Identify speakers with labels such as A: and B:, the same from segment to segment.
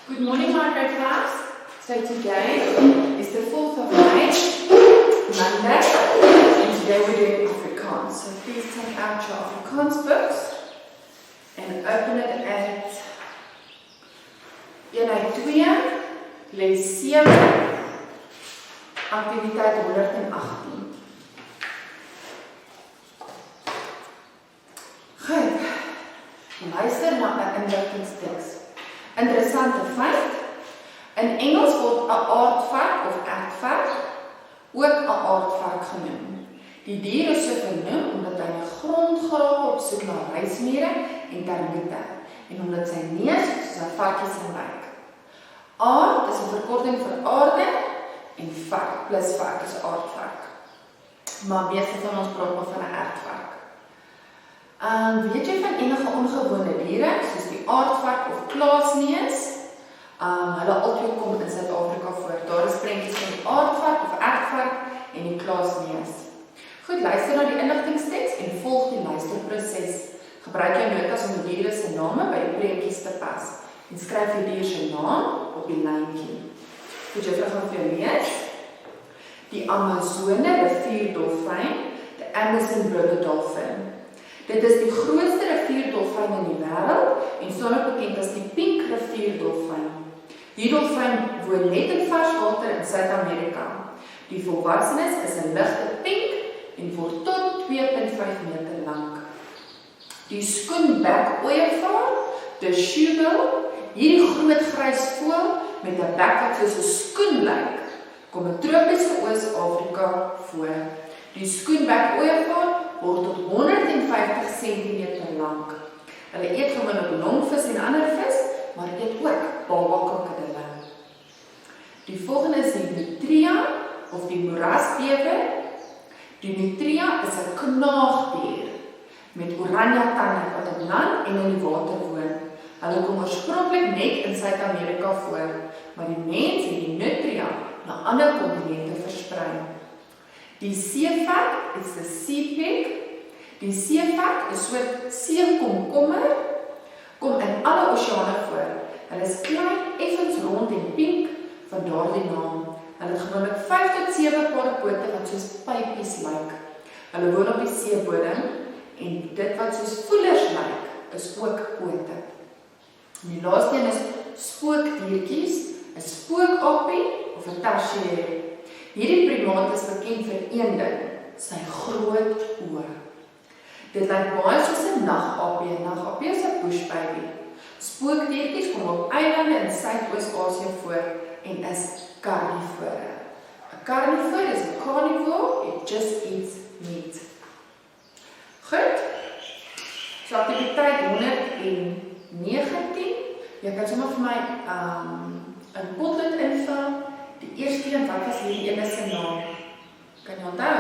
A: Good morning, my great class. So today is the 4th of May, Monday, and today we're doing Afrikaans. So please take out your Afrikaans books and open it at Eenheid 2, les 7, activiteit 118. Goed, luister na 'n inligtingsteks. Interessante feit, in Engels word 'n aardvark of ertvark ook 'n aardvark genoem. Die dier is so genoem omdat hy in die grond grawe op soek na reismere en termiete en omdat sy neus soos 'n varkie se lyk. Aard is 'n verkorting vir aarde en vark plus vark is aardvark. Maar meeste van ons praat maar van 'n ertvark. Weet jy van enige ongewone diere, soos die aardvark of klaasneus? Hulle altyd kom in Suid-Afrika voor. Daar is prentjies van die aardvark of ertvark en die klaasneus. Goed, luister na die inligtingsteks en volg die luisterproses. Gebruik jou notas om die diere se name by die prentjies te pas. En skryf die dier se naam op die lyntjie. Goed, jy gaan vir jou lees. Die Amazone rivierdolfyn, die Amazon River dolphin. Dit is die grootste rivierdolfyn in die wêreld en staan ook bekend as die pink rivierdolfyn. Die dolfyn woon net in varswater in Suid-Amerika. Die volwassenes is 'n ligte pink en word tot 2,5 meter lank. Die skoenbek ooievaar, die shoebill, hierdie groot grys voël met 'n bek wat soos 'n skoen lyk, kom in tropiese Oos-Afrika voor. Die skoenbek ooievaar word tot 150 cm lank. Hulle eet gewoonlik longvis en ander vis, maar eet ook baba-krokodille. Die volgende is die nutria of die moerasbewer. Die nutria is 'n knaagdier met oranje tande wat in land en in die water woon. Hulle kom oorspronklik net in Suid-Amerika voor, maar die mens het die nutria na ander kontinente versprei. Die seevark is 'n sea pig. Die seevark is soort seekomkommer, kom in alle oseane voor. Hulle is klein, effens rond en pink, van daardie naam. Hulle het gewoonlik 5 tot 7 paar pote wat soos pypies lyk. Hulle woon op die seebodem en dit wat soos voelers lyk, is ook pote. En die laaste een is spookdiertjies, 'n spookappie of 'n tersier. Hierdie primaat is bekend vir een ding, sy groot oë. Dit lyk baie soos 'n nagappie. 'n Nagappie is 'n bushbaby. Spookdiertjies kom op eilande in Suidoos-Asië voor en is karnivore. 'n Carnivore is 'n carnivore, it just eats meat. Goed. So activiteit 119. Jy kan sommer vir my 'n potlood invul. Die eerste een, wat was hierdie ene se naam? Kan jy onthou?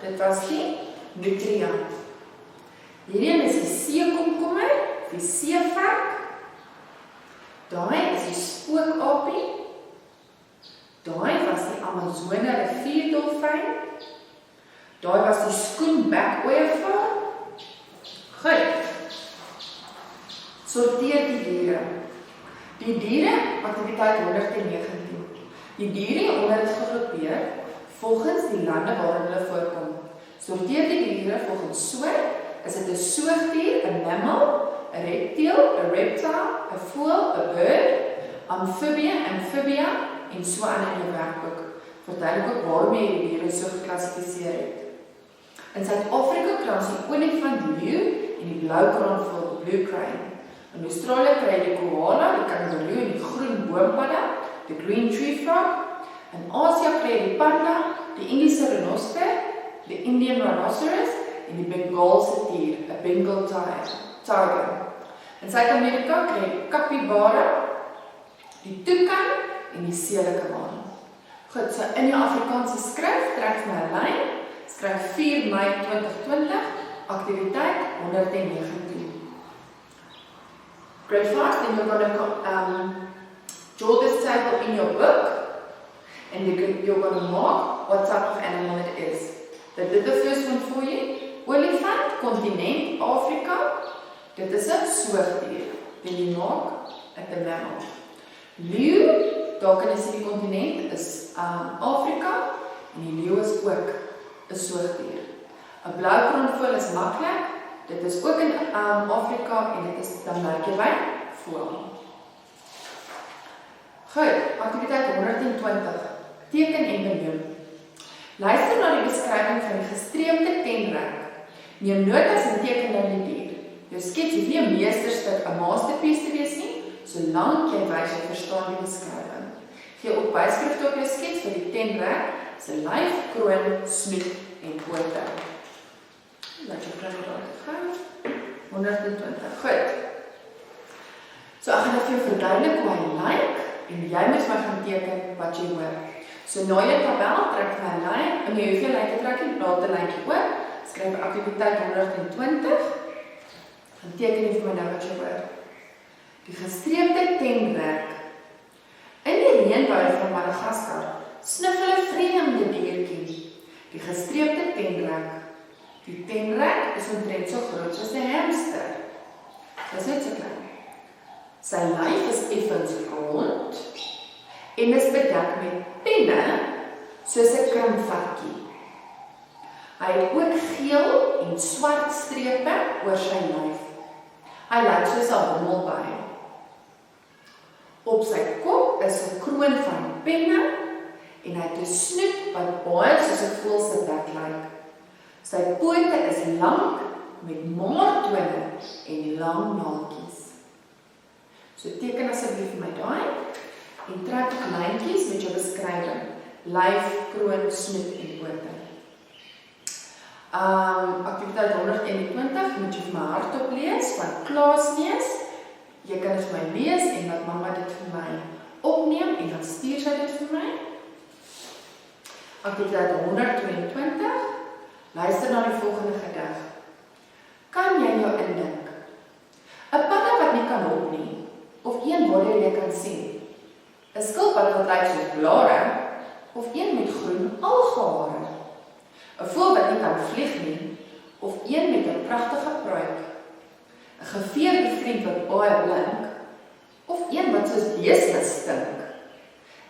A: Dit was die nutria. Hierdie een is die seekomkommer, die seevark. Daai is die spookappie. Daai was die Amazone rivierdolfyn. Daai was die skoenbek ooievaar. Goed. Sorteer die diere. Die diere, activiteit 119. Die diere hieronder is gegroepeer volgens die lande waarin hulle voorkom. Sorteer die diere volgens soort. Is dit 'n soogdier, 'n mammal, 'n reptiel, 'n reptile, 'n voël, 'n bird, amphibia en so aan in jou werkboek. Verduidelik ook waarom jy die diere so geklassifiseer het. In Suid-Afrika krans die olifant leeu en die blou kraanvoël blue crane. In Australië kry jy die koala, die kangaroo en die groen boompadda, the green tree frog. In Asië kry jy die panda, die Indiese renoster, die Indian rhinoceros en die Bengaalse tier, 'n Bengal tiger. In Suid-Amerika kry jy die capybara, die toucan en die seelikemaan. Goed, so in jou Afrikaanse skrif, trek my 'n lyn, skryf 4 Mei 2020, activiteit 119. Great fast, then you're going to draw this table in your book, and you're going to mark what type of animal it is. They did the first one for you. Olifant, continent, Afrika. Dit is 'n soogdier. Dan jy maak 'n mammal. Leeu, daar kan jy sien die kontinent is Afrika, en die leeu is ook 'n soogdier. 'n Bloukronvoël is maklik, dit is ook in Afrika en dit is dan merk jy by voël. Goed, aktiwiteit 120, teken en benoem. Luister na die beskrywing van die gestreepte tenrek. Neem notas en teken dan die dier. Jou skets hoef nie 'n meesterstuk, 'n masterpiece te wees nie, solank jy wys jy verstaan die beskrywing. Gee op byskrifte op jou skets vir die tenrek, se lyf, kroon, snoet en pote. Laat jy plan daar gaan. 120. Goed. So ek gaan vir jou verduidelik hoe hy lyk en jy moet maar gaan teken wat jy hoor. So na jou tabel trek jy 'n lyn en jy hoef jy lyn te trek en plaas 'n lyntjie oor. Skryf aktiwiteit 120. En teken jy vir my nou wat jy hoor. Die gestreepte tenrek. In die reënwoud van Madagaskar snif hulle vreemde diertjies. Die gestreepte tenrek. Die tenrek is omtrent so groot soos 'n hamster. Dis net so klein. Sy lyf is effens rond en is bedek met penne soos 'n krimvarkie. Hy het ook geel en swart strepe oor sy lyf. Hy lyk soos 'n hommelby. Op sy kop is 'n kroon van penne en hy het 'n snoet wat baie soos 'n voël se bek lyk. Sy pote is lank met maartone en lang naaltjies. So teken asseblief vir my daai en trek lyntjies met jou beskrywing. Lyf, kroon, snoet en pote. Aktiwiteit 121 moet jy vir my hardop lees van Klaasneus. Jy kan dit vir my lees en laat mamma dit vir my opneem en dan stuur sy dit vir my. Aktiwiteit 122. Luister na die volgende gedig. Kan jy jou indink? 'n Padda wat nie kan hop nie, of een waar jy kan sien. 'n Skilpad wat lyk soos blare, of een met groen algehare. 'n Voël wat nie kan vlieg nie, of een met 'n pragtige pruik. 'n Geveerde vriend wat baie blink, of een wat soos beeste stink.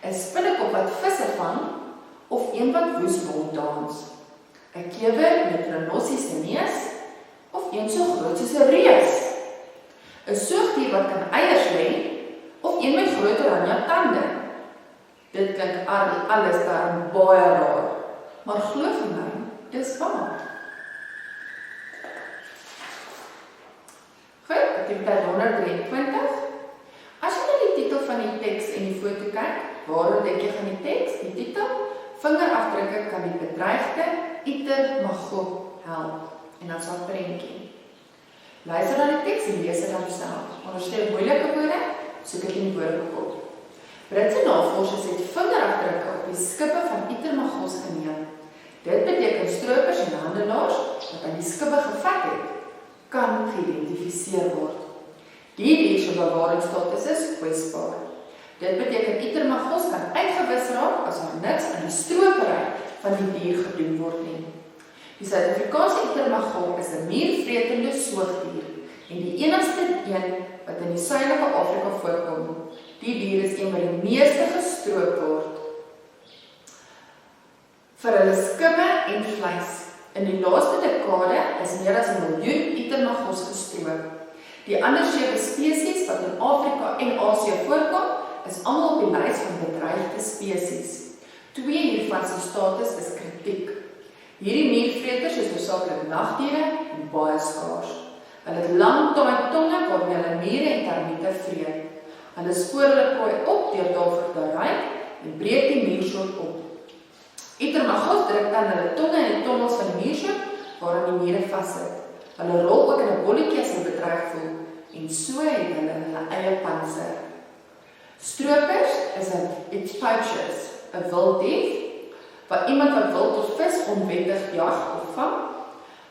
A: 'n Spinnekop wat visse vang, of een wat woes ronddans. 'n Kewer met renossies se neus, of een so groot soos 'n reus. 'n Soogdier wat kan eiers lê, of een met groot oranje tande. Dit klink alles daar baie raar, maar glo vir my, dis waar. Goed, aktiwiteit 123. As jy na die titel van die teks en die foto kyk, waarom dink jy van die teks, die titel? Vingerafdrukke kan die bedreigde Itermagog help. En dan sal prentjie. Luister na die teks en lees dit dan self. Onderstel moeilike woorde, soek dit in die woordeboek op. Britse navorsers het vingerafdrukke op die skippe van Itermagog geneem. Dit beteken stroopers en handelaars wat aan die skibbe gevat het, kan geïdentifiseer word. Die dier se bewaringsstatus is kwesbaar. Dit beteken Itermagog kan uitgewis raak as daar niks aan die stropery van die dier gedoen word nie. Die Suid-Afrikaanse Itermagog is 'n muurvretende soogdier en die enigste een wat in die suidelike Afrika voorkom. Die dier is een wat die meeste gestroop word vir hulle skibbe en vleis. In die laaste dekade is meer as 1 miljoen Itermagogs gestroop. Die ander 7 spesies wat in Afrika en Asië voorkom, is almal op die lys van bedreigde spesies. 2 hiervan se status is kritiek. Hierdie muurvreters is hoofsaaklik nagdiere en baie skaars. Hulle het lang tonge waarmee hulle mure en termiete vreet. Hulle spoor hulle prooi op deur daarvoor te ruik en breek die muursoort op. Itermagog druk dan hulle tonge in die tonnels van die muursoort waarin die mure vassit. Hulle rol ook in 'n bolletjie as hulle bedreig voel en so het hulle hulle eie panser. Stroopers is 'n poachers, 'n wilddief, wat iemand wat wild of vis onwettig jag of vang.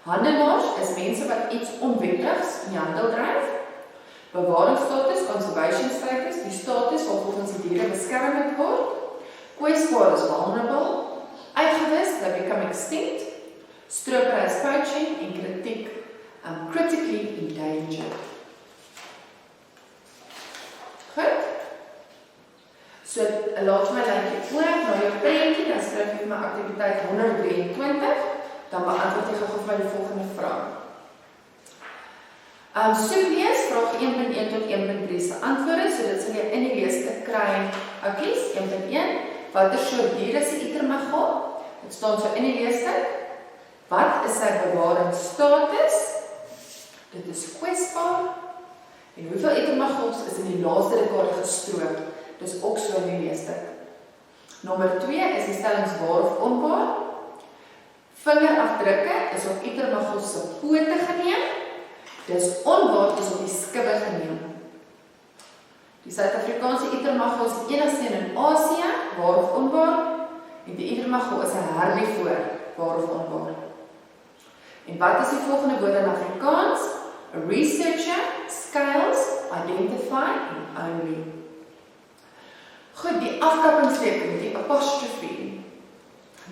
A: Handelaars is mense wat iets onwettigs in die handel dryf. Bewaringsstatus, conservation status, die status waar volgens die diere beskerm moet word. Kwesbaar is vulnerable. Uitgewis, they become extinct. Stropery is poaching en kritiek, critically endangered. Goed. So, laat my lyntjie oop na jou prentjie, dan skryf jy vir my aktiwiteit 123, dan beantwoord jy gou vir my die volgende vraag. Soek lees, vraag 1.1 tot 1.3 se antwoorde, so dit sal jy in die leesstuk kry. Oukies, 1.1, watter soort dier is die itermagol? Dit staan so in die leesstuk. Wat is sy bewaringsstatus? Dit is kwesbaar. En hoeveel itermagols is in die laaste dekade gestroop? Dis ook so in die leesstuk. Nommer 2 is die stellings waar of onwaar. Vingerafdrukke is op itermagols se pote geneem. Dis onwaar is op die skibbe geneem. Die Suid-Afrikaanse itermagol is enigste in Asië, waar of onwaar. En die itermagol is 'n herbivoor, waar of onwaar. En wat is die volgende woord in Afrikaans? A researcher, scales, identify en only. Goed, die afkappingsteken, die apostrofie.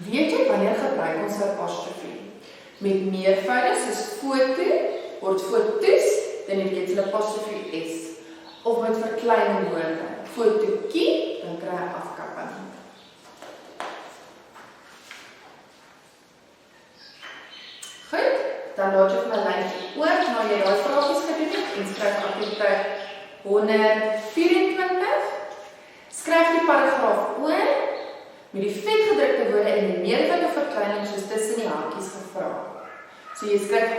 A: Weet jy wanneer gebruik ons 'n apostrofie? Met meervoud soos foto, word foto's, dan het jy 'n apostrofie s. Of met verkleining woorde. Fotootjie, dan kry jy afkapping. Goed, dan laat jy vir my lyntjie oop, na jy daai vraagjies gedoen het, en skryf aktiwiteit 124. Skryf die paragraaf oor, met die vetgedrukte woorde en die meervoud of verkleining soos tussen die hakies gevra. So jy skryf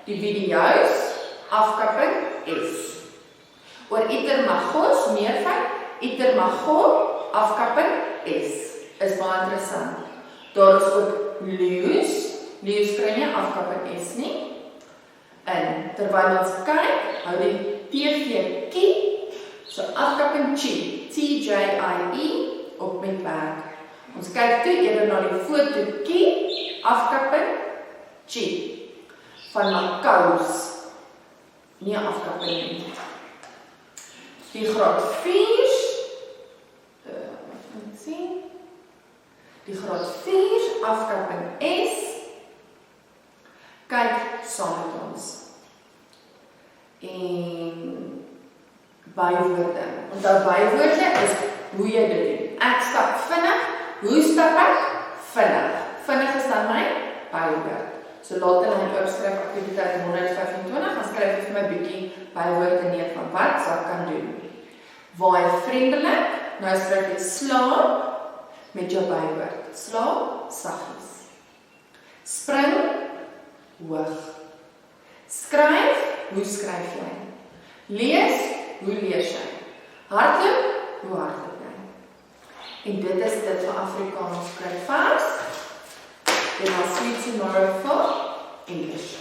A: die video's, afkapping s. Oor itermagos, meervoud, itermagol, afkapping s. Is baie interessant. Daar is ook leeu's kry nie afkapping s nie. En terwyl ons kyk, hou die TV kie, so afkapping chi, T-J-I-E, op met werk. Ons kyk toe eerder na die foto kie, afkapping chi. Van Macau's, nie afkapping nie. Die graad 4's, die graad 4's, afkapping S, kyk saam met ons. En bywoorde. Onthou bywoorde is hoe jy dit doen. Ek stap vinnig, hoe stap ek? Vinnig. Vinnig is dan my bywoord. So laat hulle in opskryf aktiwiteit 125, dan skryf jy vir my bietjie bywoorde neer van wat sal kan doen. Waai vriendelik, nou skryf jy slaap met jou bywoord. Slaap, saggies. Spring, hoog. Skryf, hoe skryf jy? Lees, hoe lees jy? Hardloop, hoe hardloop jy? En dit is dit vir Afrikaans skryf vars. Then I'll see you tomorrow for English.